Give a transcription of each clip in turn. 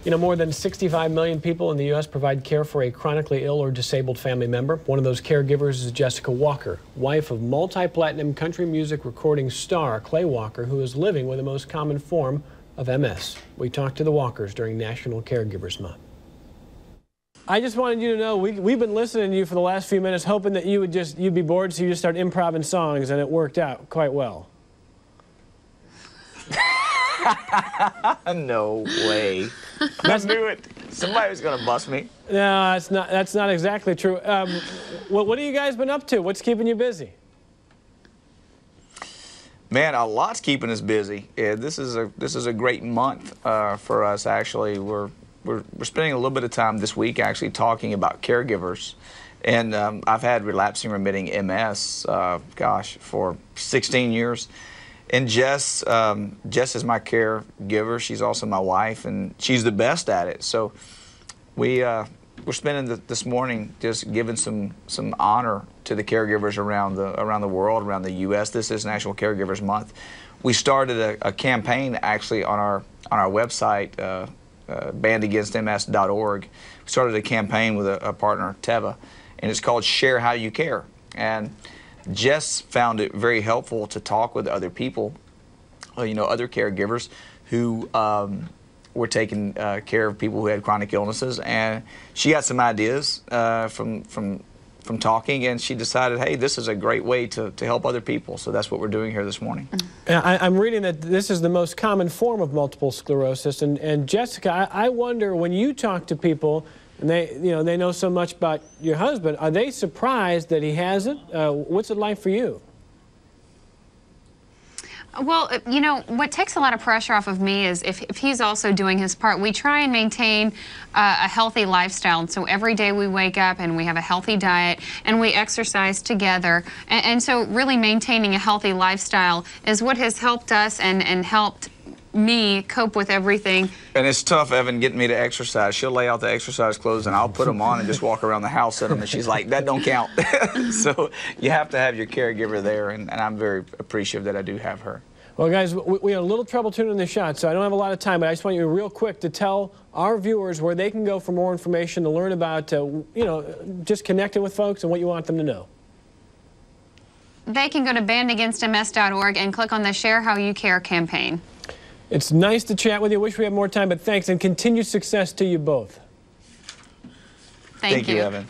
You know, more than 65 million people in the U.S. provide care for a chronically ill or disabled family member. One of those caregivers is Jessica Walker, wife of multi-platinum country music recording star Clay Walker, who is living with the most common form of MS. We talked to the Walkers during National Caregivers Month. I just wanted you to know we've been listening to you for the last few minutes, hoping that you'd be bored, so you just start improvising songs, and it worked out quite well. No way. I knew it. Somebody was going to bust me. No, that's not exactly true. What have you guys been up to? What's keeping you busy? Man, a lot's keeping us busy. Yeah, this is a great month for us. Actually, we're spending a little bit of time this week actually talking about caregivers, and I've had relapsing remitting MS, gosh, for 16 years. And Jess is my caregiver. She's also my wife, and she's the best at it. So we're spending this morning just giving some honor to the caregivers around the world, around the U.S. This is National Caregivers Month. We started a campaign actually on our website, bandagainstms.org. We started a campaign with a partner, Teva, and it's called Share How You Care. And Jess found it very helpful to talk with other people, you know, other caregivers who were taking care of people who had chronic illnesses, and she got some ideas from talking, and she decided, hey, this is a great way to help other people. So that's what we're doing here this morning. I'm reading that this is the most common form of multiple sclerosis, and Jessica, I wonder, when you talk to people and they know so much about your husband, are they surprised that he has it? What's it like for you? Well, you know, what takes a lot of pressure off of me is if he's also doing his part. We try and maintain a healthy lifestyle. And so every day we wake up and we have a healthy diet and we exercise together. And so really maintaining a healthy lifestyle is what has helped us and helped me cope with everything. And it's tough, Evan, getting me to exercise. She'll lay out the exercise clothes and I'll put them on and just walk around the house in them, and she's like, that don't count. So you have to have your caregiver there, and I'm very appreciative that I do have her. Well, guys, we had a little trouble tuning the shot, so I don't have a lot of time, but I just want you real quick to tell our viewers where they can go for more information to learn about, you know, just connecting with folks and what you want them to know. They can go to bandagainstms.org and click on the Share How You Care campaign. It's nice to chat with you. Wish we had more time, but thanks, and continued success to you both. Thank you, Evan.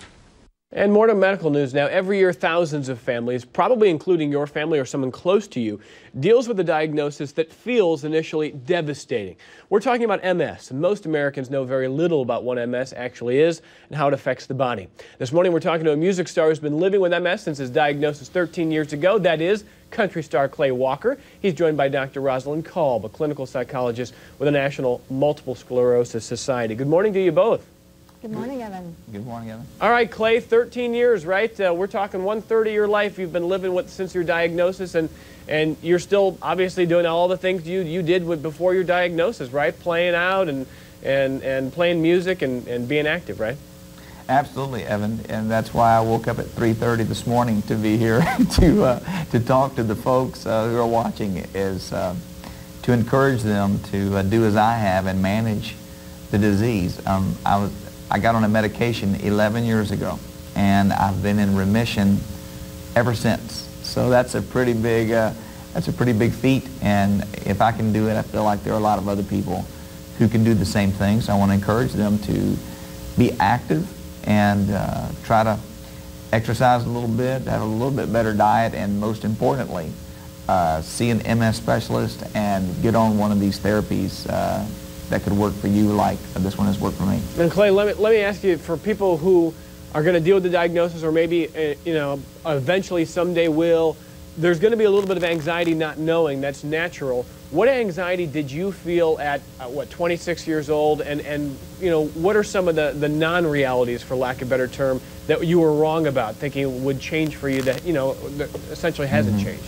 And more to medical news now. Every year, thousands of families, probably including your family or someone close to you, deals with a diagnosis that feels initially devastating. We're talking about MS, and most Americans know very little about what MS actually is and how it affects the body. This morning, we're talking to a music star who's been living with MS since his diagnosis 13 years ago. That is country star Clay Walker. He's joined by Dr. Rosalind Kolb, a clinical psychologist with the National Multiple Sclerosis Society. Good morning to you both. Good morning, Evan. Good morning, Evan. All right, Clay, 13 years, right? We're talking 1/3 of your life you've been living with since your diagnosis, and you're still obviously doing all the things you did before your diagnosis, right? Playing out and playing music and being active, right? Absolutely, Evan, and that's why I woke up at 3:30 this morning to be here to talk to the folks who are watching, is to encourage them to do as I have and manage the disease. I got on a medication 11 years ago, and I've been in remission ever since. So that's a pretty big feat, and if I can do it, I feel like there are a lot of other people who can do the same thing. So I want to encourage them to be active and try to exercise a little bit, have a little bit better diet, and most importantly, see an MS specialist and get on one of these therapies that could work for you like this one has worked for me. And Clay, let me ask you, for people who are going to deal with the diagnosis, or maybe you know, eventually someday will, there's going to be a little bit of anxiety not knowing. That's natural. What anxiety did you feel at what, 26 years old, and you know, what are some of the non-realities, for lack of a better term, that you were wrong about, thinking would change for you that, you know, that essentially hasn't changed?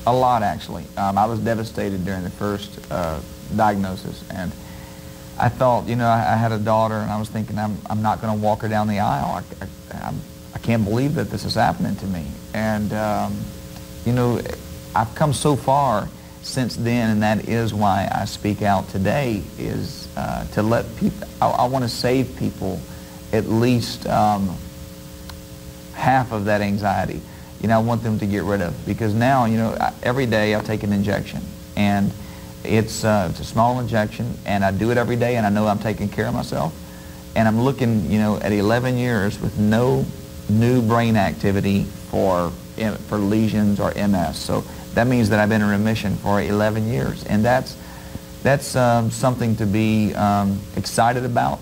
A lot, actually. I was devastated during the first diagnosis, and I thought, you know, I had a daughter, and I was thinking, I'm not going to walk her down the aisle. I can't believe that this is happening to me. And, you know, I've come so far since then, and that is why I speak out today, is to let people, I want to save people at least half of that anxiety. You know, I want them to get rid of, because now, you know, every day I take an injection, and it's a small injection, and I do it every day, and I know I'm taking care of myself, and I'm looking, you know, at 11 years with no new brain activity for lesions or MS. So that means that I've been in remission for 11 years, and that's something to be excited about.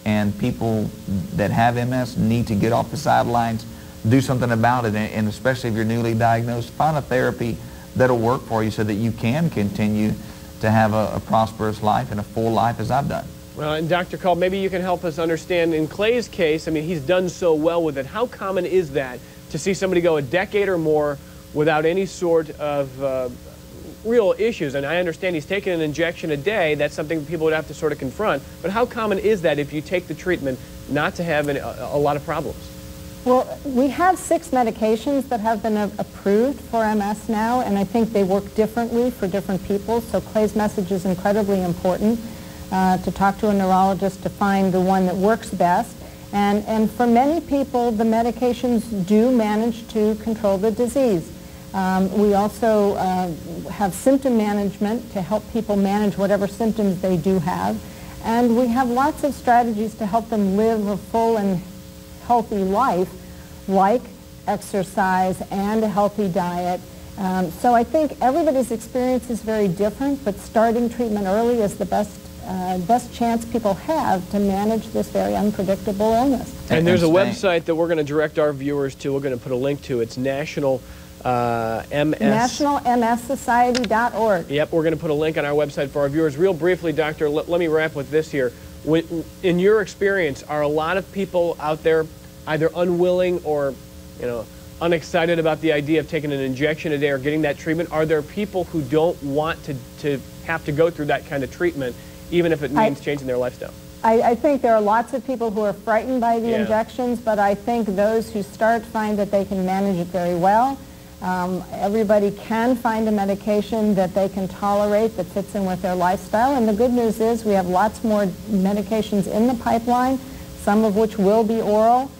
And people that have MS need to get off the sidelines, do something about it, and especially if you're newly diagnosed, find a therapy that'll work for you so that you can continue to have a prosperous life and a full life as I've done. Well, and Dr. Call, maybe you can help us understand, in Clay's case, I mean, he's done so well with it. How common is that to see somebody go a decade or more without any sort of real issues? And I understand he's taking an injection a day. That's something people would have to sort of confront. But how common is that, if you take the treatment, not to have a lot of problems? Well, we have 6 medications that have been approved for MS now, and I think they work differently for different people. So Clay's message is incredibly important, to talk to a neurologist to find the one that works best. And for many people, the medications do manage to control the disease. We also have symptom management to help people manage whatever symptoms they do have. And we have lots of strategies to help them live a full and healthy life, like exercise and a healthy diet. So I think everybody's experience is very different, but starting treatment early is the best chance people have to manage this very unpredictable illness. And there's a website that we're going to direct our viewers to. We're going to put a link to. It's NationalMSSociety.org. Yep, we're going to put a link on our website for our viewers. Real briefly, Doctor, let me wrap with this here. In your experience, are a lot of people out there either unwilling or, you know, unexcited about the idea of taking an injection a day or getting that treatment? Are there people who don't want to have to go through that kind of treatment, even if it means changing their lifestyle? I think there are lots of people who are frightened by the injections, but I think those who start find that they can manage it very well. Everybody can find a medication that they can tolerate that fits in with their lifestyle, and the good news is we have lots more medications in the pipeline, some of which will be oral.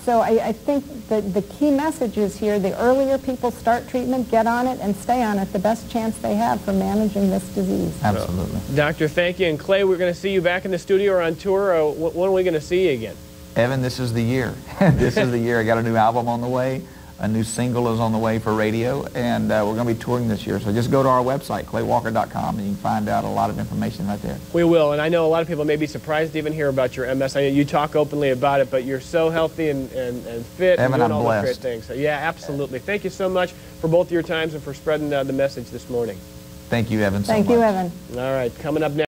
So I think that the key message is here: the earlier people start treatment, get on it and stay on it, the best chance they have for managing this disease. Absolutely. Doctor, thank you. And Clay, we're going to see you back in the studio or on tour. When are we going to see you again? Evan, this is the year. This is the year. I got a new album on the way. A new single is on the way for radio, and we're going to be touring this year. So just go to our website, claywalker.com, and you can find out a lot of information right there. We will, and I know a lot of people may be surprised to even hear about your MS. I know you talk openly about it, but you're so healthy and fit Evan, and doing I'm all blessed. those great things. So, yeah, absolutely. Thank you so much for both of your times and for spreading the message this morning. Thank you, Evan, so much. Thank you, Evan. All right, coming up next.